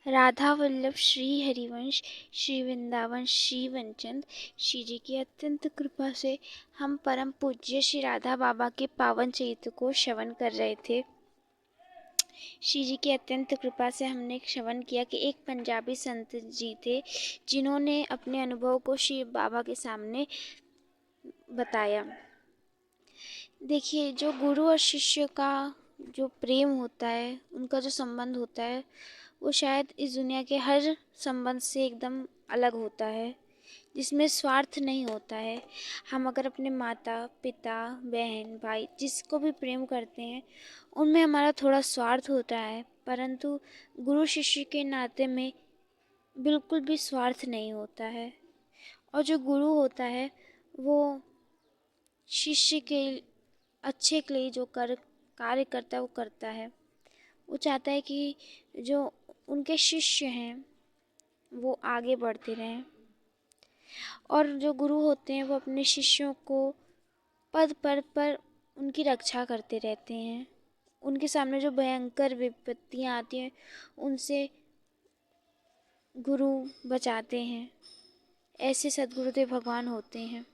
राधा वल्लभ श्री हरिवंश श्री वृंदावन श्री वनचंद श्री जी की अत्यंत कृपा से हम परम पूज्य श्री राधा बाबा के पावन चरित्र को श्रवण कर रहे थे। श्री जी की अत्यंत कृपा से हमने श्रवण किया कि एक पंजाबी संत जी थे जिन्होंने अपने अनुभव को श्री बाबा के सामने बताया। देखिए, जो गुरु और शिष्य का जो प्रेम होता है, उनका जो संबंध होता है, वो शायद इस दुनिया के हर संबंध से एकदम अलग होता है, जिसमें स्वार्थ नहीं होता है। हम अगर अपने माता पिता बहन भाई जिसको भी प्रेम करते हैं, उनमें हमारा थोड़ा स्वार्थ होता है, परंतु गुरु शिष्य के नाते में बिल्कुल भी स्वार्थ नहीं होता है। और जो गुरु होता है वो शिष्य के अच्छे के लिए जो कार्य करता है वो करता है। वो चाहता है कि जो उनके शिष्य हैं वो आगे बढ़ते रहें, और जो गुरु होते हैं वो अपने शिष्यों को पद पद पर उनकी रक्षा करते रहते हैं। उनके सामने जो भयंकर विपत्तियाँ आती हैं उनसे गुरु बचाते हैं। ऐसे सद्गुरुदेव भगवान होते हैं।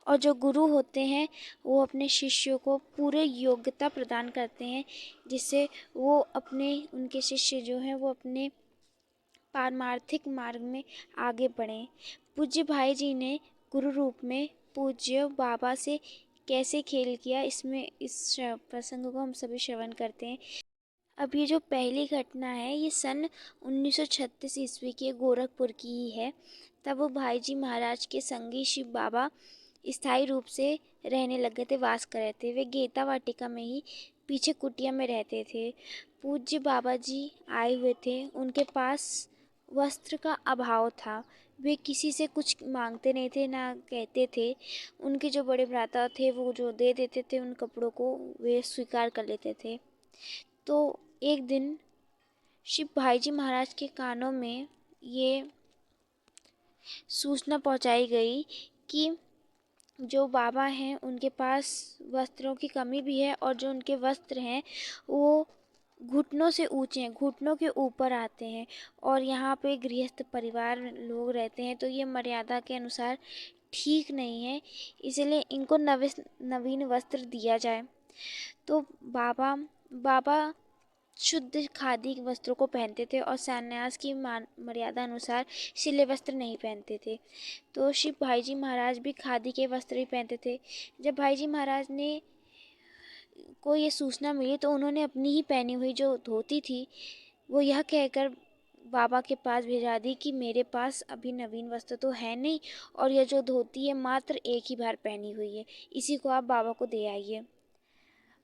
और जो गुरु होते हैं वो अपने शिष्यों को पूरे योग्यता प्रदान करते हैं, जिससे वो उनके शिष्य जो हैं वो अपने पारमार्थिक मार्ग में आगे बढ़ें। पूज्य भाई जी ने गुरु रूप में पूज्य बाबा से कैसे खेल किया, इस प्रसंग को हम सभी श्रवण करते हैं। अब ये जो पहली घटना है ये सन 1936 ईस्वी के गोरखपुर की ही है। तब वो भाई जी महाराज के संगी शिव बाबा स्थायी रूप से रहने लगे थे, वास कर रहे थे। वे गीता वाटिका में ही पीछे कुटिया में रहते थे। पूज्य बाबा जी आए हुए थे, उनके पास वस्त्र का अभाव था। वे किसी से कुछ मांगते नहीं थे, ना कहते थे। उनके जो बड़े भ्राता थे वो जो दे देते थे उन कपड़ों को वे स्वीकार कर लेते थे। तो एक दिन शिव भाई जी महाराज के कानों में ये सूचना पहुंचाई गई कि जो बाबा हैं उनके पास वस्त्रों की कमी भी है, और जो उनके वस्त्र हैं वो घुटनों से ऊंचे हैं, घुटनों के ऊपर आते हैं, और यहाँ पे गृहस्थ परिवार लोग रहते हैं, तो ये मर्यादा के अनुसार ठीक नहीं है, इसलिए इनको नवीन वस्त्र दिया जाए। तो बाबा बाबा शुद्ध खादी के वस्त्रों को पहनते थे और सन्यास की मर्यादा अनुसार सिले वस्त्र नहीं पहनते थे। तो शिव भाई जी महाराज भी खादी के वस्त्र ही पहनते थे। जब भाई जी महाराज ने को ये सूचना मिली तो उन्होंने अपनी ही पहनी हुई जो धोती थी वो यह कहकर बाबा के पास भेजा दी कि मेरे पास अभी नवीन वस्त्र तो है नहीं, और यह जो धोती है मात्र एक ही बार पहनी हुई है, इसी को आप बाबा को दे आइए।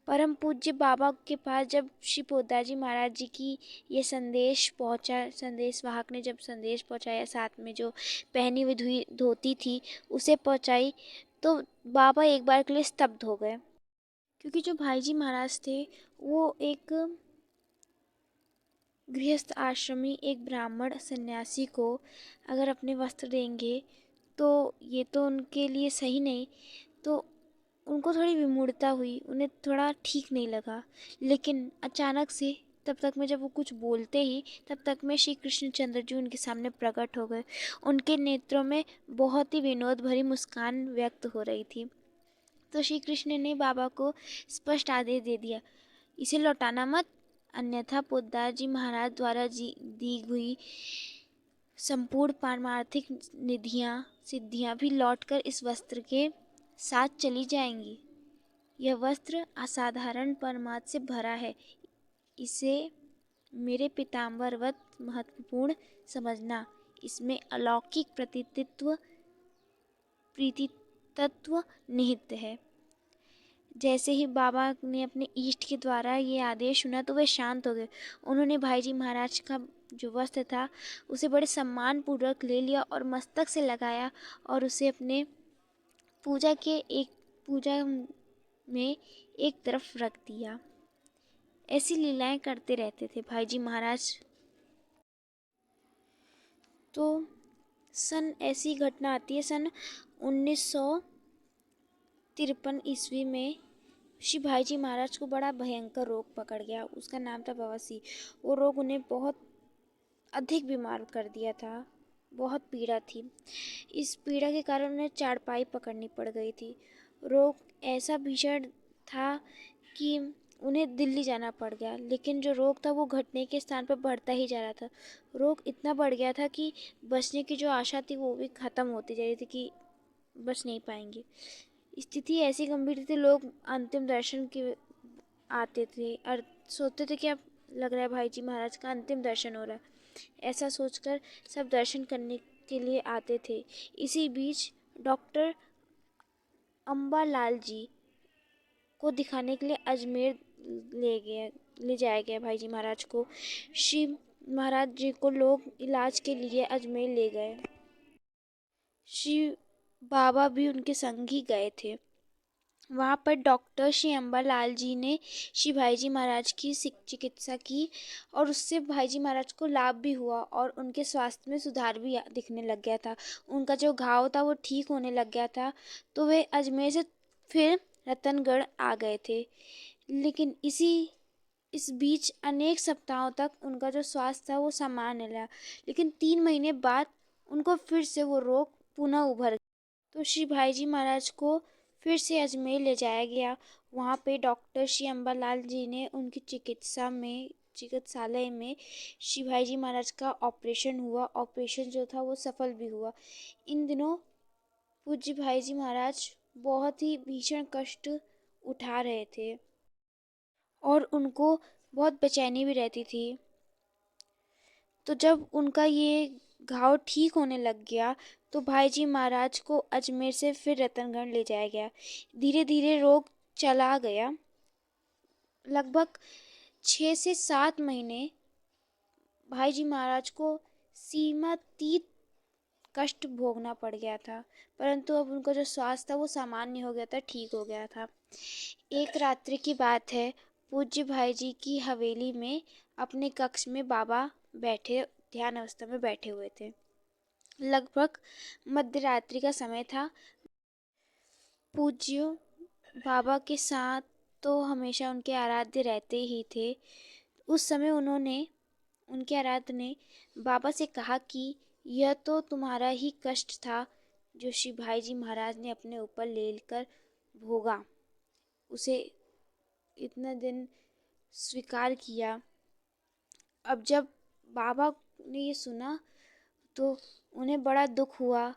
परम पूज्य बाबा के पास जब श्री पोदाजी महाराज जी की ये संदेश पहुंचा, संदेश वाहक ने जब संदेश पहुंचाया, साथ में जो पहनी हुई धोती थी उसे पहुंचाई, तो बाबा एक बार के लिए स्तब्ध हो गए। क्योंकि जो भाई जी महाराज थे वो एक गृहस्थ आश्रमी, एक ब्राह्मण सन्यासी को अगर अपने वस्त्र देंगे तो ये तो उनके लिए सही नहीं। तो उनको थोड़ी विमूढ़ता हुई, उन्हें थोड़ा ठीक नहीं लगा। लेकिन अचानक से तब तक में जब वो कुछ बोलते ही तब तक में श्री कृष्णचंद्र जी उनके सामने प्रकट हो गए। उनके नेत्रों में बहुत ही विनोद भरी मुस्कान व्यक्त हो रही थी। तो श्री कृष्ण ने बाबा को स्पष्ट आदेश दे दिया, इसे लौटाना मत, अन्यथा पोद्दार जी महाराज द्वारा दी हुई संपूर्ण पारमार्थिक सिद्धियां भी लौटकर इस वस्त्र के साथ चली जाएंगी। यह वस्त्र असाधारण परमात्मा से भरा है, इसे मेरे पीताम्बरवत महत्वपूर्ण समझना। इसमें अलौकिक प्रीतितत्व निहित है। जैसे ही बाबा ने अपने इष्ट के द्वारा ये आदेश सुना तो वे शांत हो गए। उन्होंने भाई जी महाराज का जो वस्त्र था उसे बड़े सम्मान पूर्वक ले लिया और मस्तक से लगाया, और उसे अपने पूजा में एक तरफ रख दिया। ऐसी लीलाएं करते रहते थे भाई जी महाराज। तो ऐसी घटना आती है सन 1953 ईस्वी में श्री भाईजी महाराज को बड़ा भयंकर रोग पकड़ गया। उसका नाम था बवासीर। वो रोग उन्हें बहुत अधिक बीमार कर दिया था। बहुत पीड़ा थी। इस पीड़ा के कारण उन्हें चारपाई पकड़नी पड़ गई थी। रोग ऐसा भीषण था कि उन्हें दिल्ली जाना पड़ गया, लेकिन जो रोग था वो घटने के स्थान पर बढ़ता ही जा रहा था। रोग इतना बढ़ गया था कि बचने की जो आशा थी वो भी ख़त्म होती जा रही थी कि बच नहीं पाएंगे। स्थिति ऐसी गंभीर थी, लोग अंतिम दर्शन के आते थे और सोचते थे कि अब लग रहा है भाई जी महाराज का अंतिम दर्शन हो रहा है। ऐसा सोचकर सब दर्शन करने के लिए आते थे। इसी बीच डॉक्टर अम्बालाल जी को दिखाने के लिए अजमेर ले जाया गया भाई जी महाराज को। श्री महाराज जी को लोग इलाज के लिए अजमेर ले गए। श्री बाबा भी उनके संग ही गए थे। वहाँ पर डॉक्टर श्री अम्बालाल जी ने श्री भाईजी महाराज की चिकित्सा की और उससे भाईजी महाराज को लाभ भी हुआ और उनके स्वास्थ्य में सुधार भी दिखने लग गया था। उनका जो घाव था वो ठीक होने लग गया था। तो वे अजमेर से फिर रतनगढ़ आ गए थे। लेकिन इस बीच अनेक सप्ताहों तक उनका जो स्वास्थ्य था वो सामान्य रहा। लेकिन 3 महीने बाद उनको फिर से वो रोग पुनः उभर गया। तो श्री भाईजी महाराज को फिर से अजमेर ले जाया गया। वहाँ पे डॉक्टर श्री अम्बालाल जी ने उनकी चिकित्सालय में श्री भाईजी महाराज का ऑपरेशन हुआ। ऑपरेशन जो था वो सफल भी हुआ। इन दिनों पूज्य भाईजी महाराज बहुत ही भीषण कष्ट उठा रहे थे और उनको बहुत बेचैनी भी रहती थी। तो जब उनका ये घाव ठीक होने लग गया तो भाईजी महाराज को अजमेर से फिर रतनगढ़ ले जाया गया। धीरे धीरे रोग चला गया। लगभग 6 से 7 महीने भाईजी महाराज को सीमातीत कष्ट भोगना पड़ गया था, परंतु अब उनका जो स्वास्थ्य था वो सामान्य हो गया था, ठीक हो गया था। एक रात्रि की बात है, पूज्य भाईजी की हवेली में अपने कक्ष में बाबा बैठे ध्यान अवस्था में बैठे हुए थे। लगभग मध्य रात्रि का समय था। पूज्य बाबा के साथ तो हमेशा उनके आराध्य रहते ही थे। उस समय उनके आराध्य ने बाबा से कहा कि यह तो तुम्हारा ही कष्ट था जो श्री भाईजी महाराज ने अपने ऊपर लेकर भोगा, उसे इतना दिन स्वीकार किया। अब जब बाबा ने ये सुना तो उन्हें बड़ा दुख हुआ।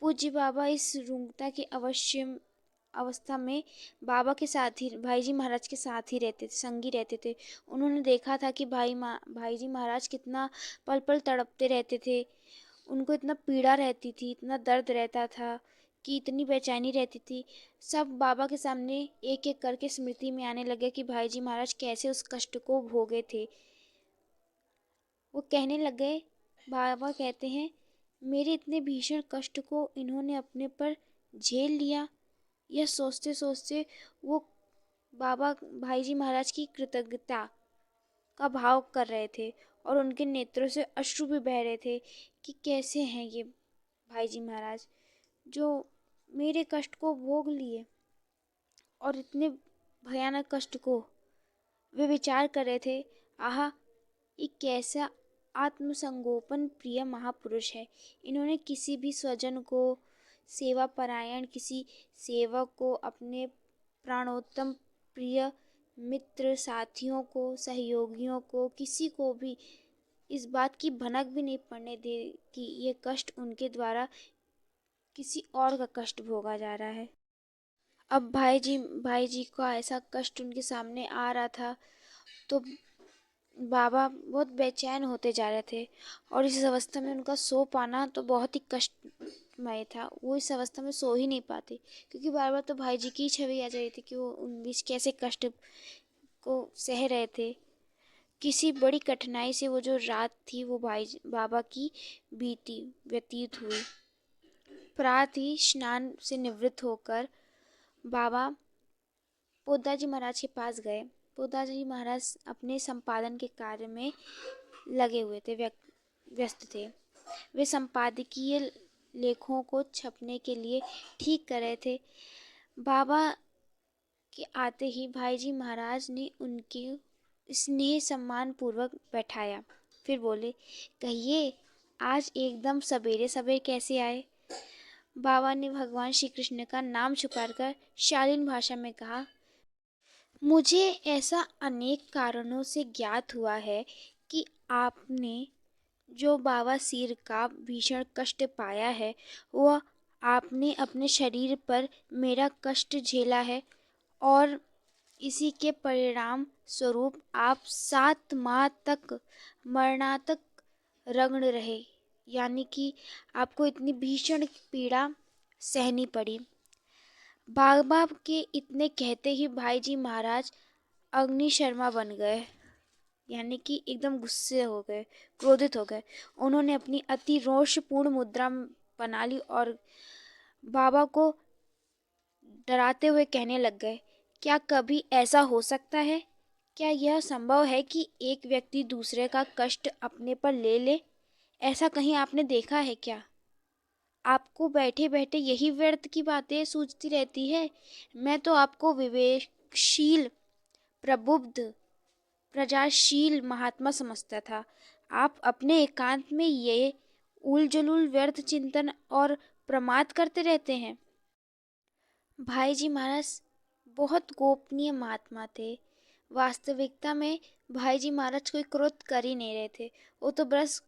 पूज्य बाबा इस रूंगता की अवस्था में बाबा के साथ ही भाईजी महाराज के साथ ही रहते थे, संगी रहते थे। उन्होंने देखा था कि भाईजी महाराज कितना पल पल तड़पते रहते थे। उनको इतना पीड़ा रहती थी, इतना दर्द रहता था कि इतनी बेचैनी रहती थी। सब बाबा के सामने एक एक करके स्मृति में आने लगे कि भाईजी महाराज कैसे उस कष्ट को भोगे थे। वो कहने लगे, बाबा कहते हैं, मेरे इतने भीषण कष्ट को इन्होंने अपने पर झेल लिया। यह सोचते सोचते वो बाबा भाईजी महाराज की कृतज्ञता का भाव कर रहे थे और उनके नेत्रों से अश्रु भी बह रहे थे कि कैसे हैं ये भाईजी महाराज जो मेरे कष्ट को भोग लिए। और इतने भयानक कष्ट को वे विचार कर रहे थे, आहा, ये कैसा आत्मसंगोपन प्रिय महापुरुष है। इन्होंने किसी भी स्वजन को, सेवा परायण किसी सेवक को, अपने प्राणोत्तम प्रिय मित्र साथियों को, सहयोगियों को, किसी को भी इस बात की भनक भी नहीं पड़ने दे कि ये कष्ट उनके द्वारा किसी और का कष्ट भोगा जा रहा है। अब भाई जी का ऐसा कष्ट उनके सामने आ रहा था तो बाबा बहुत बेचैन होते जा रहे थे और इस अवस्था में उनका सो पाना तो बहुत ही कष्टमय था। वो इस अवस्था में सो ही नहीं पाते क्योंकि बार बार तो भाई जी की छवि आ जा रही थी कि वो उन बीच कैसे कष्ट को सह रहे थे। किसी बड़ी कठिनाई से वो जो रात थी वो बाबा की व्यतीत हुई। प्रात ही स्नान से निवृत्त होकर बाबा पोदाजी महाराज के पास गए। पोदाजी महाराज अपने संपादन के कार्य में लगे हुए थे, व्यस्त थे। वे संपादकीय लेखों को छपने के लिए ठीक कर रहे थे। बाबा के आते ही भाई जी महाराज ने उनके स्नेह सम्मान पूर्वक बैठाया। फिर बोले, कहिए आज एकदम सवेरे सवेरे कैसे आए? बाबा ने भगवान श्री कृष्ण का नाम पुकारकर शालीन भाषा में कहा, मुझे ऐसा अनेक कारणों से ज्ञात हुआ है कि आपने जो बाबा सिर का भीषण कष्ट पाया है, वह आपने अपने शरीर पर मेरा कष्ट झेला है और इसी के परिणाम स्वरूप आप 7 माह तक मरणातक रगड़ रहे, यानी कि आपको इतनी भीषण पीड़ा सहनी पड़ी। बाबा के इतने कहते ही भाई जी महाराज अग्नि शर्मा बन गए, यानी कि एकदम गुस्से हो गए, क्रोधित हो गए। उन्होंने अपनी अति रोषपूर्ण मुद्रा बना ली और बाबा को डराते हुए कहने लग गए, क्या कभी ऐसा हो सकता है? क्या यह संभव है कि एक व्यक्ति दूसरे का कष्ट अपने पर ले ले? ऐसा कहीं आपने देखा है क्या? आपको बैठे बैठे यही व्यर्थ की बातें सूझती रहती है। मैं तो आपको विवेकशील, प्रबुद्ध, प्रजाशील महात्मा समझता था। आप अपने एकांत में ये उलझुल व्यर्थ चिंतन और प्रमाद करते रहते हैं। भाई जी महाराज बहुत गोपनीय महात्मा थे। वास्तविकता में भाई जी महाराज कोई क्रोध कर ही नहीं रहे थे, वो तो बस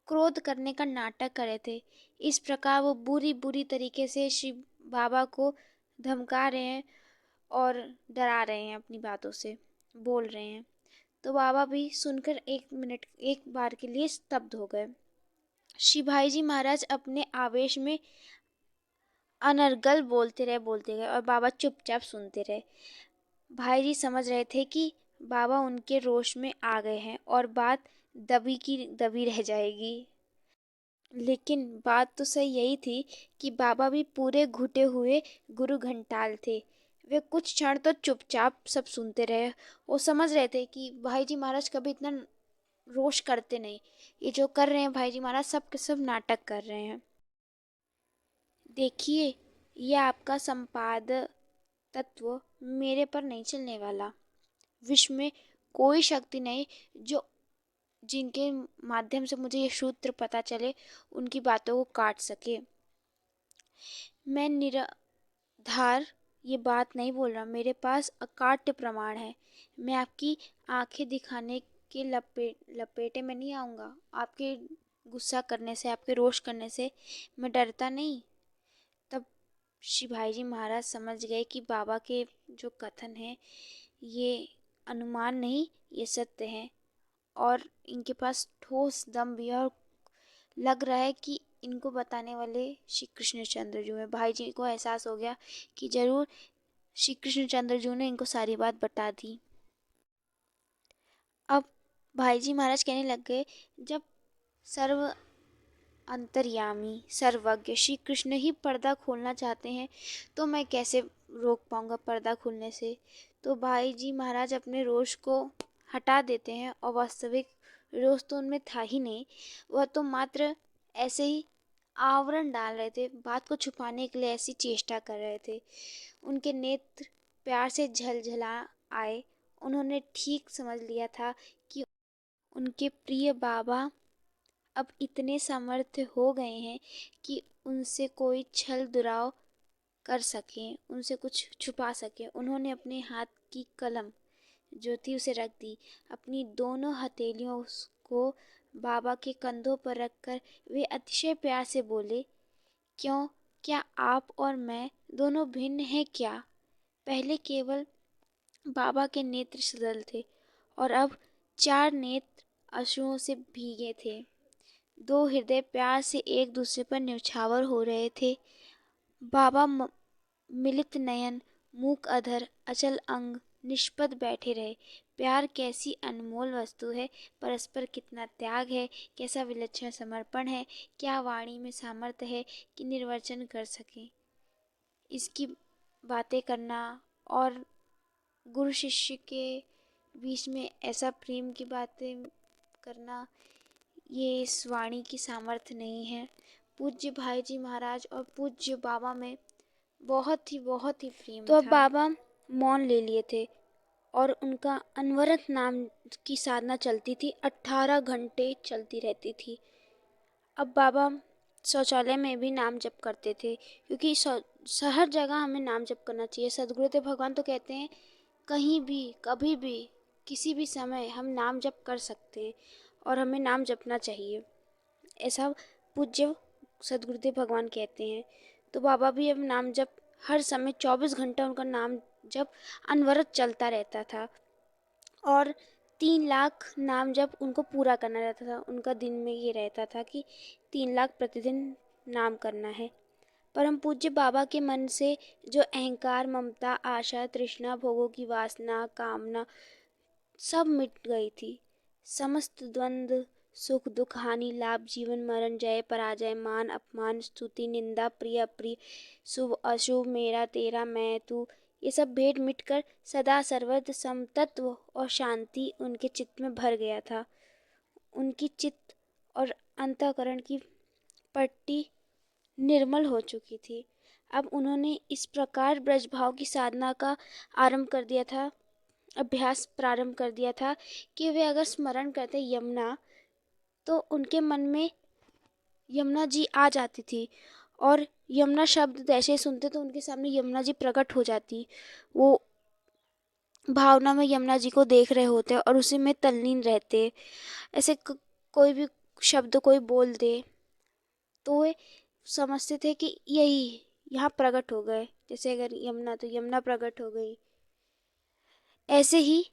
क्रोध करने का नाटक कर रहे थे। इस प्रकार वो बुरी बुरी तरीके से श्री बाबा को धमका रहे हैं और डरा रहे हैं, अपनी बातों से बोल रहे हैं। तो बाबा भी सुनकर एक बार के लिए स्तब्ध हो गए। श्री भाई जी महाराज अपने आवेश में अनर्गल बोलते गए और बाबा चुपचाप सुनते रहे। भाई जी समझ रहे थे कि बाबा उनके रोष में आ गए हैं और बात दबी की दबी रह जाएगी। लेकिन बात तो सही यही थी कि बाबा भी पूरे घुटे हुए गुरु घंटाल थे। वे कुछ क्षण तो चुपचाप सब सुनते रहे। वो समझ रहे थे कि भाई जी महाराज कभी इतना रोष करते नहीं, ये जो कर रहे हैं भाई जी महाराज सब के सब नाटक कर रहे हैं। देखिए, ये आपका संपाद तत्व मेरे पर नहीं चलने वाला। विश्व में कोई शक्ति नहीं जो जिनके माध्यम से मुझे ये सूत्र पता चले, उनकी बातों को काट सके। मैं निराधार ये बात नहीं बोल रहा, मेरे पास अकाट्य प्रमाण है। मैं आपकी आंखें दिखाने के लपेटे में नहीं आऊँगा। आपके गुस्सा करने से, आपके रोष करने से मैं डरता नहीं। तब श्री भाई जी महाराज समझ गए कि बाबा के जो कथन हैं ये अनुमान नहीं, ये सत्य है और इनके पास ठोस दम भी है और लग रहा है कि इनको बताने वाले श्री कृष्णचंद्र जी हैं। भाई जी को एहसास हो गया कि जरूर श्री कृष्णचंद्र जी ने इनको सारी बात बता दी। अब भाई जी महाराज कहने लग गए, जब सर्व अंतर्यामी सर्वज्ञ श्री कृष्ण ही पर्दा खोलना चाहते हैं तो मैं कैसे रोक पाऊंगा पर्दा खुलने से। तो भाई जी महाराज अपने रोष को हटा देते हैं और वास्तविक रोष तो उनमें था ही नहीं, वह तो मात्र ऐसे ही आवरण डाल रहे थे, बात को छुपाने के लिए ऐसी चेष्टा कर रहे थे। उनके नेत्र प्यार से झलझला आए। उन्होंने ठीक समझ लिया था कि उनके प्रिय बाबा अब इतने समर्थ हो गए हैं कि उनसे कोई छल दुराव कर सके, उनसे कुछ छुपा सके। उन्होंने अपने हाथ की कलम जो थी उसे रख दी। अपनी दोनों हथेलियों को बाबा के कंधों पर रखकर वे अतिशय प्यार से बोले, क्यों, क्या आप और मैं दोनों भिन्न हैं क्या? पहले केवल बाबा के नेत्र सजल थे और अब 4 नेत्र अश्रुओं से भीगे थे। 2 हृदय प्यार से एक दूसरे पर न्यौछावर हो रहे थे। बाबा मिलित नयन, मूक अधर, अचल अंग, निष्पद बैठे रहे। प्यार कैसी अनमोल वस्तु है, परस्पर कितना त्याग है, कैसा विलक्षण समर्पण है, क्या वाणी में सामर्थ्य है कि निर्वचन कर सके। इसकी बातें करना और गुरु शिष्य के बीच में ऐसा प्रेम की बातें करना, ये इस वाणी की सामर्थ्य नहीं है। पूज्य भाई जी महाराज और पूज्य बाबा में बहुत ही प्रेम था। तो अब बाबा मौन ले लिए थे और उनका अनवरत नाम की साधना चलती थी, 18 घंटे चलती रहती थी। अब बाबा शौचालय में भी नाम जप करते थे, क्योंकि हर जगह हमें नाम जप करना चाहिए। सदगुरुदेव भगवान तो कहते हैं कहीं भी, कभी भी, किसी भी समय हम नाम जप कर सकते हैं और हमें नाम जपना चाहिए, ऐसा पूज्य सदगुरुदेव भगवान कहते हैं। तो बाबा भी अब नाम जप हर समय 24 घंटा उनका नाम जप अनवरत चलता रहता था और 3 लाख नाम जप उनको पूरा करना रहता था। उनका दिन में ये रहता था कि 3 लाख प्रतिदिन नाम करना है। परम पूज्य बाबा के मन से जो अहंकार, ममता, आशा, तृष्णा, भोगों की वासना, कामना सब मिट गई थी। समस्त द्वंद्व, सुख दुख, हानि लाभ, जीवन मरण, जय पराजय, मान अपमान, स्तुति निंदा, प्रिय अप्रिय, शुभ अशुभ, मेरा तेरा, मैं तू, ये सब भेद मिटकर सदा सर्वत्र समतत्व और शांति उनके चित्त में भर गया था। उनकी चित्त और अंतःकरण की पट्टी निर्मल हो चुकी थी। अब उन्होंने इस प्रकार ब्रजभाव की साधना का आरंभ कर दिया था, अभ्यास प्रारंभ कर दिया था कि वे अगर स्मरण करते यमुना तो उनके मन में यमुना जी आ जाती थी और यमुना शब्द जैसे ही सुनते तो उनके सामने यमुना जी प्रकट हो जाती। वो भावना में यमुना जी को देख रहे होते और उसी में तल्लीन रहते। ऐसे कोई भी शब्द कोई बोल दे तो वे समझते थे कि यही यहाँ प्रकट हो गए, जैसे अगर यमुना तो यमुना प्रकट हो गई। ऐसे ही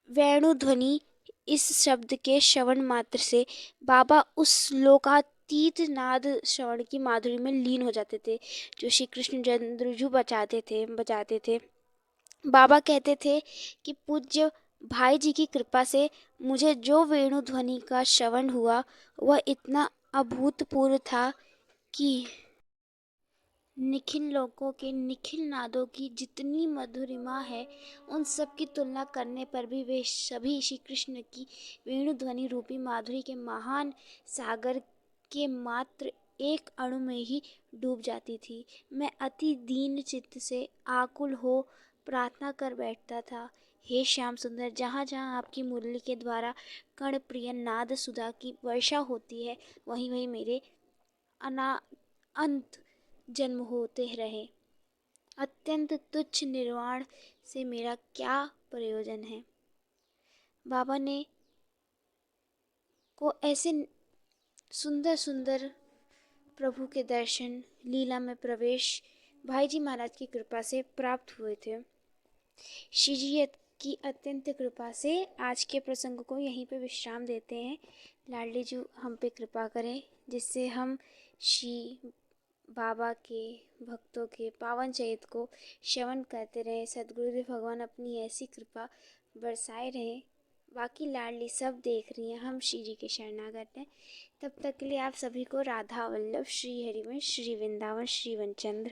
वेणु ध्वनि इस शब्द के श्रवण मात्र से बाबा उस लोकातीत नाद श्रवण की माधुरी में लीन हो जाते थे जो श्री कृष्ण जन्मद्रजु बजाते थे। बाबा कहते थे कि पूज्य भाई जी की कृपा से मुझे जो वेणु ध्वनि का श्रवण हुआ वह इतना अभूतपूर्व था कि निखिल लोकों के निखिल नादों की जितनी मधुरिमा है उन सब की तुलना करने पर भी वे सभी श्री कृष्ण की वेणु ध्वनि रूपी माधुरी के महान सागर के मात्र एक अणु में ही डूब जाती थी। मैं अति दीन चित्त से आकुल हो प्रार्थना कर बैठता था, हे श्याम सुंदर, जहाँ जहाँ आपकी मुरली के द्वारा कण प्रिय नाद सुधा की वर्षा होती है वहीं वहीं मेरे अनंत जन्म होते रहे। अत्यंत तुच्छ निर्वाण से मेरा क्या प्रयोजन है। बाबा ने को ऐसे सुंदर सुंदर प्रभु के दर्शन, लीला में प्रवेश भाई जी महाराज की कृपा से प्राप्त हुए थे। श्री जी की अत्यंत कृपा से आज के प्रसंग को यहीं पे विश्राम देते हैं। लाडली जी हम पे कृपा करें जिससे हम श्री बाबा के भक्तों के पावन चरित को श्रवण करते रहे। सदगुरुदेव भगवान अपनी ऐसी कृपा बरसाए रहें। बाकी लाडली सब देख रही हैं, हम श्री जी के शरणागत हैं। तब तक के लिए आप सभी को राधा वल्लभ, श्री हरिवंश, श्री वृंदावन, श्री वनचंद्र।